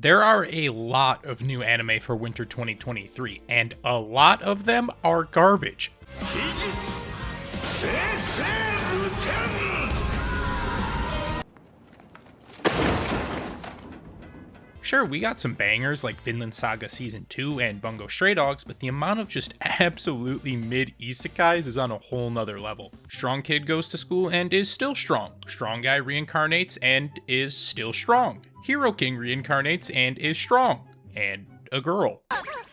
There are a lot of new anime for winter 2023, and a lot of them are garbage. Sure, we got some bangers like Vinland Saga Season 2 and Bungo Stray Dogs, but the amount of just absolutely mid-isekais is on a whole nother level. Strong kid goes to school and is still strong. Strong guy reincarnates and is still strong. Hero king reincarnates and is strong. And a girl.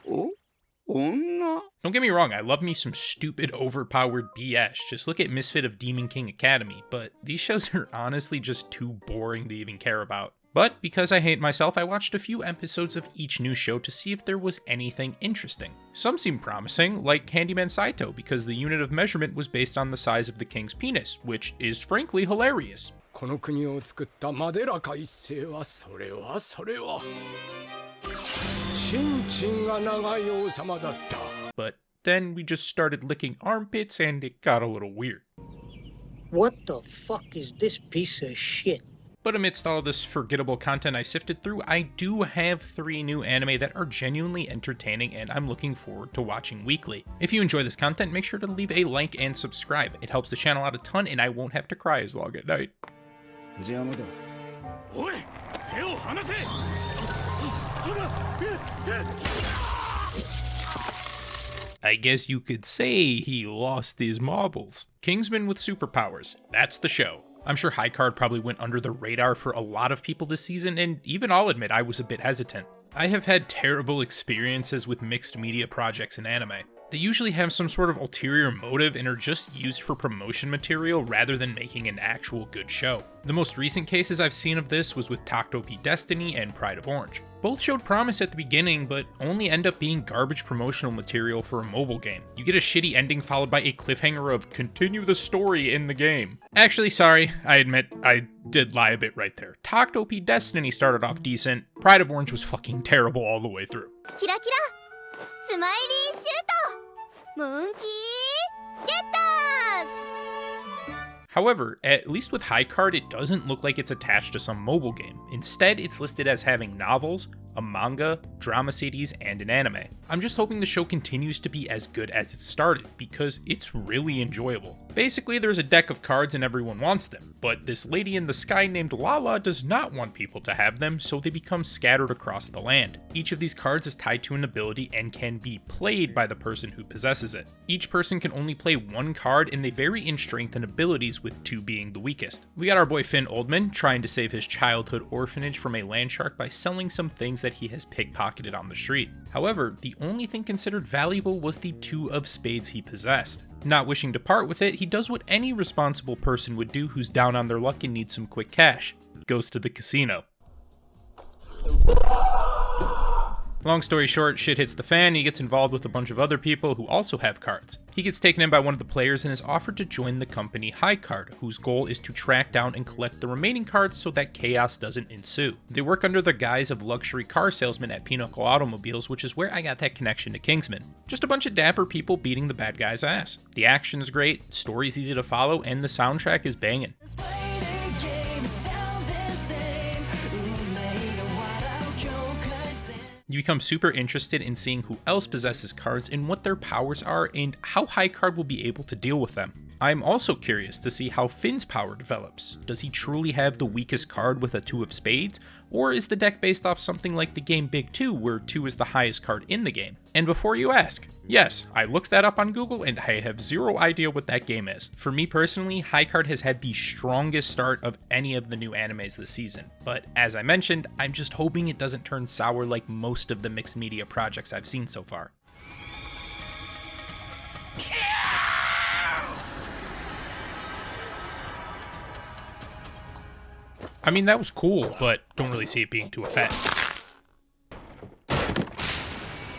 Don't get me wrong, I love me some stupid overpowered BS. Just look at Misfit of Demon King Academy, but these shows are honestly just too boring to even care about. But because I hate myself, I watched a few episodes of each new show to see if there was anything interesting. Some seemed promising, like Handyman Saito, because the unit of measurement was based on the size of the king's penis, which is frankly hilarious. But then we just started licking armpits and it got a little weird. What the fuck is this piece of shit? But amidst all this forgettable content I sifted through, I do have 3 new anime that are genuinely entertaining and I'm looking forward to watching weekly. If you enjoy this content, make sure to leave a like and subscribe. It helps the channel out a ton and I won't have to cry as long at night. I guess you could say he lost his marbles. Kingsman with superpowers, that's the show. I'm sure High Card probably went under the radar for a lot of people this season, and even I'll admit I was a bit hesitant. I have had terrible experiences with mixed media projects in anime. They usually have some sort of ulterior motive and are just used for promotion material rather than making an actual good show. The most recent cases I've seen of this was with Toktopi Destiny and Pride of Orange. Both showed promise at the beginning, but only end up being garbage promotional material for a mobile game. You get a shitty ending followed by a cliffhanger of continue the story in the game. Actually, sorry, I admit I did lie a bit right there. Toktopi Destiny started off decent, Pride of Orange was fucking terrible all the way through. Kira kira! Smiley shoot! Monkey getters! However, at least with High Card, it doesn't look like it's attached to some mobile game. Instead, it's listed as having novels, a manga, drama series, and an anime. I'm just hoping the show continues to be as good as it started, because it's really enjoyable. Basically, there's a deck of cards and everyone wants them, but this lady in the sky named Lala does not want people to have them, so they become scattered across the land. Each of these cards is tied to an ability and can be played by the person who possesses it. Each person can only play one card, and they vary in strength and abilities, with 2 being the weakest. We got our boy Finn Oldman trying to save his childhood orphanage from a land shark by selling some things that he has pickpocketed on the street. However, the only thing considered valuable was the 2 of spades he possessed. Not wishing to part with it, he does what any responsible person would do who's down on their luck and needs some quick cash. Goes to the casino. Long story short, shit hits the fan, he gets involved with a bunch of other people who also have cards. He gets taken in by one of the players and is offered to join the company High Card, whose goal is to track down and collect the remaining cards so that chaos doesn't ensue. They work under the guise of luxury car salesmen at Pinnacle Automobiles, which is where I got that connection to Kingsman. Just a bunch of dapper people beating the bad guy's ass. The action's great, story's easy to follow, and the soundtrack is banging. You become super interested in seeing who else possesses cards and what their powers are and how High Card will be able to deal with them. I'm also curious to see how Finn's power develops. Does he truly have the weakest card with a 2 of spades? Or is the deck based off something like the game Big 2, where 2 is the highest card in the game? And before you ask, yes, I looked that up on Google and I have zero idea what that game is. For me personally, High Card has had the strongest start of any of the new animes this season. But as I mentioned, I'm just hoping it doesn't turn sour like most of the mixed media projects I've seen so far. I mean, that was cool, but don't really see it being too effective.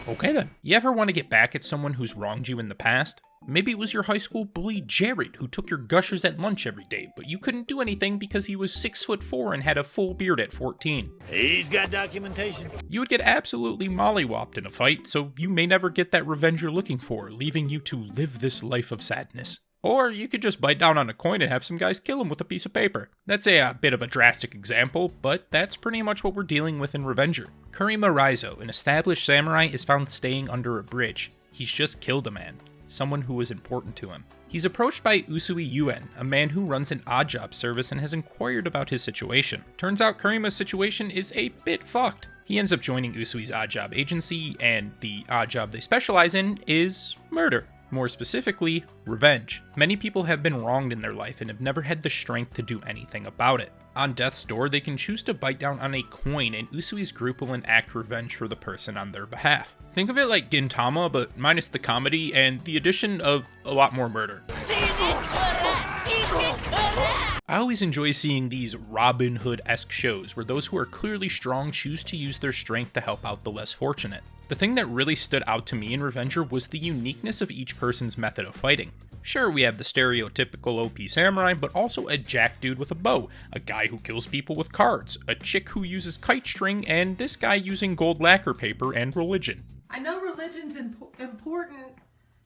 Okay then. You ever want to get back at someone who's wronged you in the past? Maybe it was your high school bully Jared who took your gushers at lunch every day, but you couldn't do anything because he was 6'4" and had a full beard at 14. He's got documentation. You would get absolutely mollywopped in a fight, so you may never get that revenge you're looking for, leaving you to live this life of sadness. Or you could just bite down on a coin and have some guys kill him with a piece of paper. That's a bit of a drastic example, but that's pretty much what we're dealing with in Revenger. Kurima Raizo, an established samurai, is found staying under a bridge. He's just killed a man, someone who was important to him. He's approached by Usui Yuen, a man who runs an odd job service and has inquired about his situation. Turns out Kurima's situation is a bit fucked. He ends up joining Usui's odd job agency, and the odd job they specialize in is murder. More specifically, revenge. Many people have been wronged in their life and have never had the strength to do anything about it. On death's door, they can choose to bite down on a coin, and Usui's group will enact revenge for the person on their behalf. Think of it like Gintama, but minus the comedy and the addition of a lot more murder. I always enjoy seeing these Robin Hood-esque shows where those who are clearly strong choose to use their strength to help out the less fortunate. The thing that really stood out to me in Revenger was the uniqueness of each person's method of fighting. Sure, we have the stereotypical OP samurai, but also a jack dude with a bow, a guy who kills people with cards, a chick who uses kite string, and this guy using gold lacquer paper and religion. I know religion's important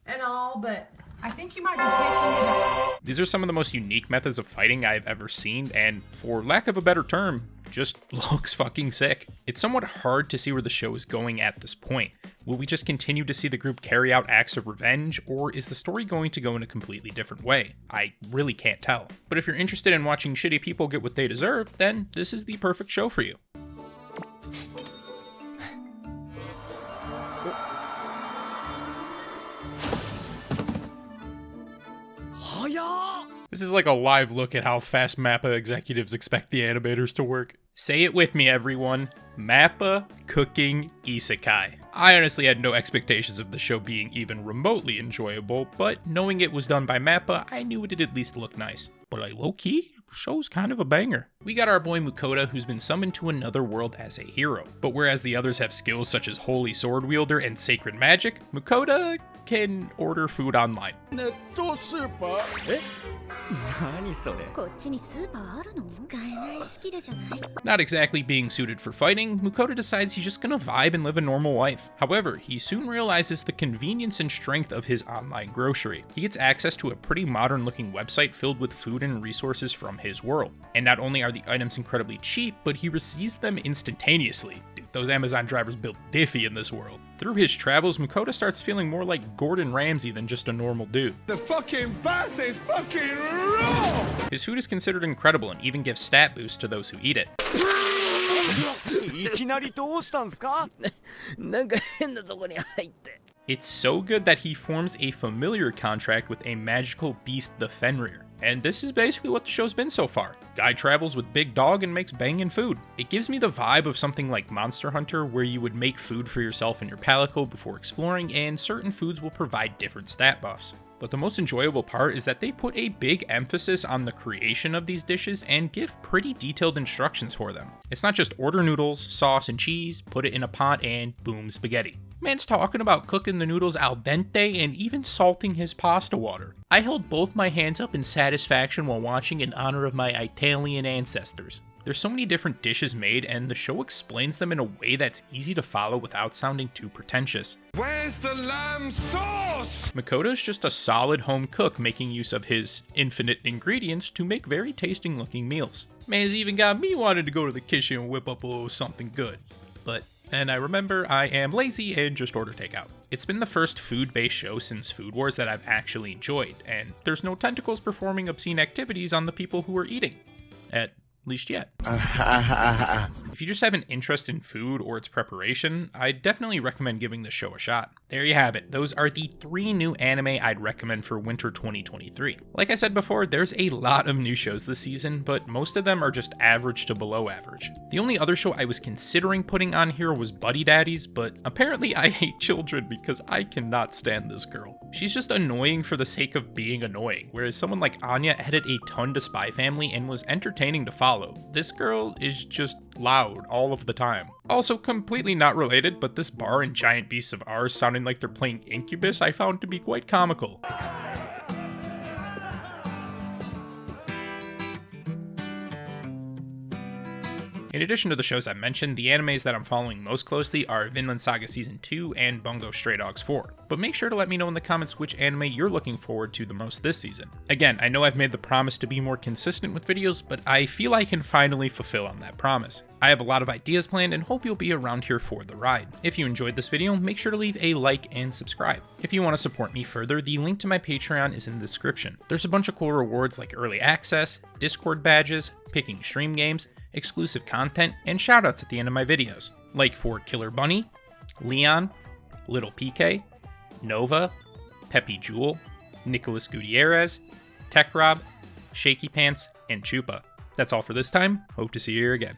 and all, but I think you might be taking it up. These are some of the most unique methods of fighting I've ever seen, and for lack of a better term, just looks fucking sick. It's somewhat hard to see where the show is going at this point. Will we just continue to see the group carry out acts of revenge, or is the story going to go in a completely different way? I really can't tell. But if you're interested in watching shitty people get what they deserve, then this is the perfect show for you. This is like a live look at how fast MAPPA executives expect the animators to work. Say it with me, everyone. MAPPA cooking isekai. I honestly had no expectations of the show being even remotely enjoyable, but knowing it was done by MAPPA, I knew it'd at least look nice. But like low-key, show's kind of a banger. We got our boy Mukoda, who's been summoned to another world as a hero. But whereas the others have skills such as Holy Sword Wielder and Sacred Magic, Mukoda can order food online. こっちにスーパーあるの？使えないスキルじゃない。 Not exactly being suited for fighting, Mukoda decides he's just gonna vibe and live a normal life. However, he soon realizes the convenience and strength of his online grocery. He gets access to a pretty modern looking website filled with food and resources from his world. And not only are the items incredibly cheap, but he receives them instantaneously. Dude, those Amazon drivers built Diffie in this world. Through his travels, Mukoda starts feeling more like Gordon Ramsay than just a normal dude. The fucking boss is fucking raw! His food is considered incredible and even gives stat boosts to those who eat it. いきなりどうしたんすか? なんか変なとこに入って。 It's so good that he forms a familiar contract with a magical beast, the Fenrir. And this is basically what the show's been so far. Guy travels with Big Dog and makes bangin' food. It gives me the vibe of something like Monster Hunter, where you would make food for yourself in your palico before exploring, and certain foods will provide different stat buffs. But the most enjoyable part is that they put a big emphasis on the creation of these dishes and give pretty detailed instructions for them. It's not just order noodles, sauce, and cheese, put it in a pot, and boom, spaghetti. Man's talking about cooking the noodles al dente and even salting his pasta water. I held both my hands up in satisfaction while watching in honor of my Italian ancestors. There's so many different dishes made, and the show explains them in a way that's easy to follow without sounding too pretentious. Where's the lamb sauce? Makoto's just a solid home cook making use of his infinite ingredients to make very tasting looking meals. Man's even got me wanting to go to the kitchen and whip up a little something good. But then I remember I am lazy and just order takeout. It's been the first food-based show since Food Wars that I've actually enjoyed, and there's no tentacles performing obscene activities on the people who are eating. At least yet. If you just have an interest in food or its preparation, I definitely recommend giving this show a shot. There you have it. Those are the 3 new anime I'd recommend for winter 2023. Like I said before, there's a lot of new shows this season, but most of them are just average to below average. The only other show I was considering putting on here was Buddy Daddies, but apparently I hate children because I cannot stand this girl. She's just annoying for the sake of being annoying, whereas someone like Anya added a ton to Spy Family and was entertaining to follow. This girl is just loud all of the time. Also completely not related, but this bar in Giant Beasts of Ours sounding like they're playing Incubus I found to be quite comical. In addition to the shows I mentioned, the animes that I'm following most closely are Vinland Saga Season 2 and Bungo Stray Dogs 4. But make sure to let me know in the comments which anime you're looking forward to the most this season. Again, I know I've made the promise to be more consistent with videos, but I feel I can finally fulfill on that promise. I have a lot of ideas planned and hope you'll be around here for the ride. If you enjoyed this video, make sure to leave a like and subscribe. If you want to support me further, the link to my Patreon is in the description. There's a bunch of cool rewards like early access, Discord badges, picking stream games, exclusive content, and shoutouts at the end of my videos, like for Killer Bunny, Leon, Little PK, Nova, Peppy Jewel, Nicholas Gutierrez, Tech Rob, Shaky Pants, and Chupa. That's all for this time. Hope to see you here again.